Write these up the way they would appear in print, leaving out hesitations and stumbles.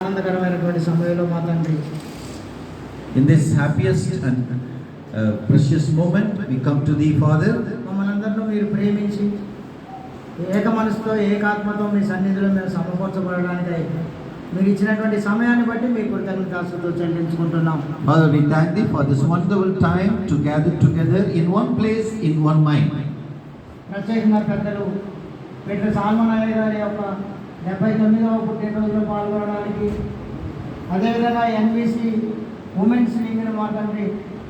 ఆనందకరమైనటువంటి సమయంలో మా తండ్రి in this happiest and precious moment we come to thee, Father. మమ్మల్ని అందరినీ మీరు ప్రేమించి ఏక మనసుతో ఏకాత్మతో మీ సన్నిధిలో మేము సమకూర్చబడడానికై మీరు ఇచ్చినటువంటి సమయాన్ని బట్టి మీ కృతజ్ఞతాస్తుతులు చెల్లించుకుంటున్నాం. Father, we thank thee for this wonderful time to gather together in one place, in one mind. ప్రత్యేకంగా పెద్దలు పెద్ద సాల్మన్ గారి యొక్క 79వ పుట్టినరోజులో పాల్గొనడానికి, అదేవిధంగా ఎన్బీసీ ఉమెన్స్ లీగ్ని మా తండ్రి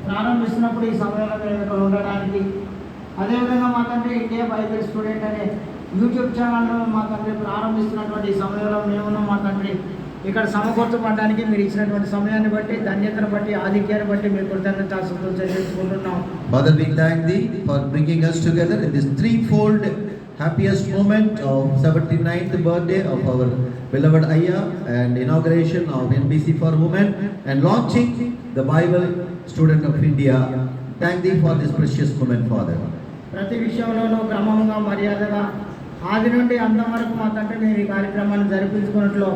ప్రారంభిస్తున్నప్పుడు ఈ సమయంలో మేము ఇక్కడ ఉండడానికి, అదేవిధంగా మా తండ్రి ఇండియా బైబిల్ స్టూడెంట్ అనే యూట్యూబ్ ఛానల్ను మా తండ్రి ప్రారంభిస్తున్నటువంటి ఈ సమయంలో మేము మా తండ్రి ఇక్కడ సమకూర్చబడడానికి మీరు ఇచ్చినటువంటి సమయాన్ని బట్టి, ధన్యతను బట్టి, ఆధిక్యాన్ని బట్టి మీ కృతజ్ఞతాస్తుతులు చెల్లించుకుంటున్నాం. Father, we thank thee for bringing us together in this threefold happiest moment of 79th birthday of our beloved Ayya and inauguration of NBC for Women and launching the Bible Student of India. Thank thee for this precious moment, Father. ప్రతి విషయంలోనూ క్రమంగా మర్యాదగా ఆది నుండి అంతం వరకు మా తండ్రి మీరు ఈ కార్యక్రమాన్ని జరిపించుకున్నట్లు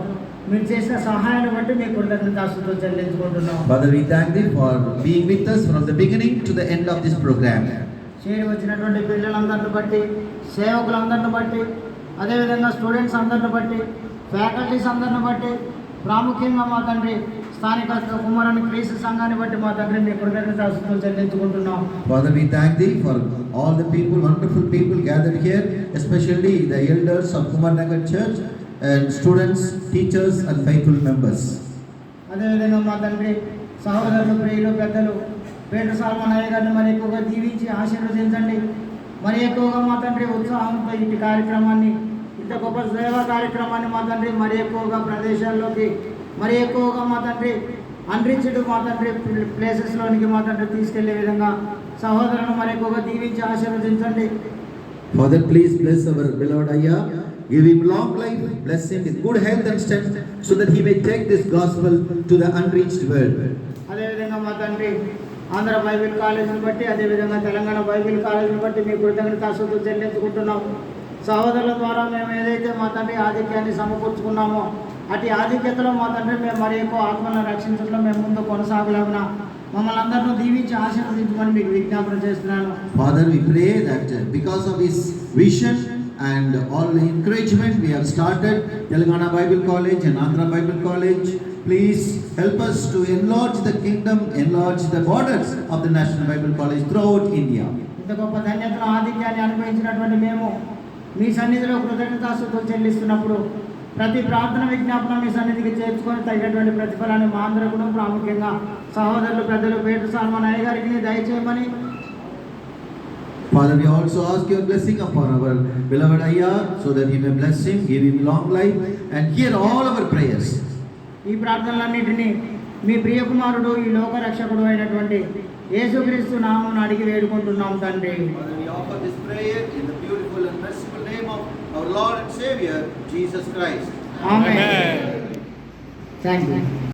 మీరు చేసిన సహాయాన్ని బట్టి మీ కృతజ్ఞతాస్తుతులు చెల్లించుకుంటున్నాం. Father, we thank thee for being with us from the beginning to the end of this program. చేరి వచ్చినటువంటి పిల్లలందరిని బట్టి, సేవకులందరిని బట్టి, అదేవిధంగా స్టూడెంట్స్ అందరిని బట్టి, ఫ్యాకల్టీస్ అందరిని బట్టి, ప్రాముఖ్యంగా మా తండ్రి స్థానిక కుమారుని క్రీస్తు సంఘాన్ని బట్టి మా తండ్రి మీ కృతజ్ఞతాస్తుతులు చెల్లించుకుంటున్నాం. Father, we thank thee for all the people, wonderful people gathered here, especially the elders of Kumarnagar Church and students, teachers and faithful members. అదేవిధంగా మా తండ్రి సహోదరులు, ప్రియులు, పెద్దలు పేట సాల్మన్ గారిని మరి ఎక్కువగా దీవించి ఆశీర్వదించండి. మరి ఎక్కువగా మా తండ్రి ఉత్సాహంతో ఇటు కార్యక్రమాన్ని, ఇంత గొప్ప సేవా కార్యక్రమాన్ని మా తండ్రి మరి ఎక్కువగా ప్రదేశాల్లోకి, మరి ఎక్కువగా మా తండ్రి అన్రిచ్డ్ మా తండ్రి ప్లేసెస్లోనికి మా తండ్రి తీసుకెళ్లే విధంగా సహోదరులను మరి ఎక్కువగా దీవించి ఆశీర్వదించండి. Father, please bless our beloved Ayya. Give him long life, bless him with good health and strength, so that he may take this gospel to the unreached world. అదేవిధంగా మా తండ్రి ఆంధ్ర బైబిల్ కాలేజీని బట్టి, అదేవిధంగా తెలంగాణ బైబిల్ కాలేజీని బట్టి మీ కృతజ్ఞతాస్తుతులు చెల్లించుకుంటున్నాం. సహోదరుల ద్వారా మేము ఏదైతే మా తండ్రి ఆధిక్యాన్ని సమకూర్చుకున్నామో అటు ఆధిక్యతలో మా తండ్రి మేము మరి ఎక్కువ ఆత్మలను రక్షించడంలో మేము ముందు కొనసాగలాగున మమ్మల్ని అందరినీ దీవించి ఆశీర్వదించమని మీకు విజ్ఞాపన చేస్తున్నాను. Father, we pray that because of his vision and all the encouragement we have started Telangana Bible College and Andhra Bible College, please help us to enlarge the kingdom, enlarge the borders of the National Bible College throughout India. ఇంత గొప్ప ధన్యతను ఆధిక్యాన్ని అనుభవించినటువంటి మేము మీ సన్నిధిలో కృతజ్ఞతాస్తుతులు చెల్లిస్తున్నప్పుడు ప్రతి ప్రార్థన విజ్ఞాపన మీ సన్నిధికి చేర్చుకొని తగినటువంటి ప్రతిఫలాన్ని మా అందరికీ, ప్రాముఖ్యంగా సహోదరులు, పెద్దలు పేట సాల్మన్ గారికి దయచేయమని. Father, we also ask your blessing upon our beloved Ayya, so that he may bless him, give him long life and hear all our prayers. ఈ ప్రార్థనలన్నింటినీ మీ ప్రియకుమారుడు, ఈ లోక రక్షకుడు అయినటువంటి యేసుక్రీస్తు నామమున అడిగి వేడుకుంటున్నాం తండ్రి. Father, we offer this prayer in the beautiful and merciful name of our Lord and Savior Jesus Christ. Amen. Thank you.